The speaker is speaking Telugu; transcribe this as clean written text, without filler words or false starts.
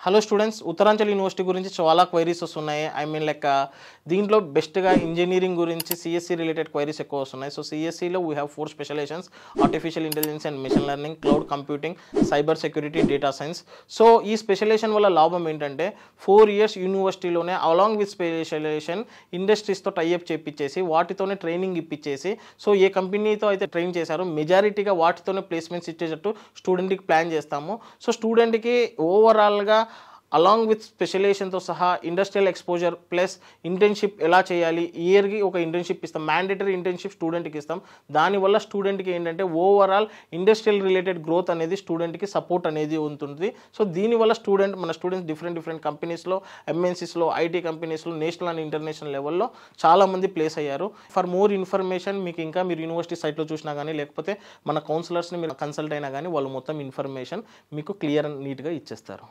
హలో స్టూడెంట్స్, ఉత్తరాంచల్ యూనివర్సిటీ గురించి చాలా క్వైరీస్ వస్తున్నాయి. ఐ మీన్ లైక్ దీంట్లో బెస్ట్గా ఇంజనీరింగ్ గురించి సిఎస్సి రిలేటెడ్ క్వైరీస్ ఎక్కువ వస్తున్నాయి. సో సిఎస్సిలో we have 4 specialisations: artificial intelligence and machine learning, cloud computing, cyber security, data science. So ఈ స్పెషలైజేషన్ వల్ల లాభం ఏంటంటే 4 years యూనివర్సిటీలోనే అలాంగ్ విత్ స్పెషలైజేషన్ ఇండస్ట్రీస్తో టైఅప్ చేయించేసి వాటితోనే ట్రైనింగ్ ఇప్పించేసి, సో ఏ కంపెనీతో అయితే ట్రైన్ చేశారో మెజారిటీగా వాటితోనే ప్లేస్మెంట్స్ ఇచ్చేటట్టు స్టూడెంట్కి ప్లాన్ చేస్తాము. సో స్టూడెంట్కి ఓవరాల్గా అలాంగ్ విత్ స్పెషలైజేషన్తో సహా ఇండస్ట్రియల్ ఎక్స్పోజర్ ప్లస్ ఇంటర్న్షిప్ ఎలా చేయాలి, ఇయర్కి ఒక ఇంటర్న్షిప్ ఇస్తాం, మ్యాండేటరీ ఇంటర్న్షిప్ స్టూడెంట్కి ఇస్తాం. దానివల్ల స్టూడెంట్కి ఏంటంటే ఓవరాల్ ఇండస్ట్రియల్ రిలేటెడ్ గ్రోత్ అనేది స్టూడెంట్కి సపోర్ట్ అనేది ఉంటుంది. సో దీనివల్ల మన స్టూడెంట్స్ డిఫరెంట్ కంపెనీస్లో, ఎంఎన్సీస్లో, ఐటీ కంపెనీస్లో, నేషనల్ అండ్ ఇంటర్నేషనల్ లెవెల్లో చాలామంది ప్లేస్ అయ్యారు. ఫర్ మోర్ ఇన్ఫర్మేషన్ మీకు ఇంకా మీరు యూనివర్సిటీ సైట్లో చూసినా కానీ, లేకపోతే మన కౌన్సిలర్స్ని మీరు కన్సల్ట్ అయినా కానీ వాళ్ళు మొత్తం ఇన్ఫర్మేషన్ మీకు క్లియర్ అండ్ నీట్గా ఇచ్చేస్తారు.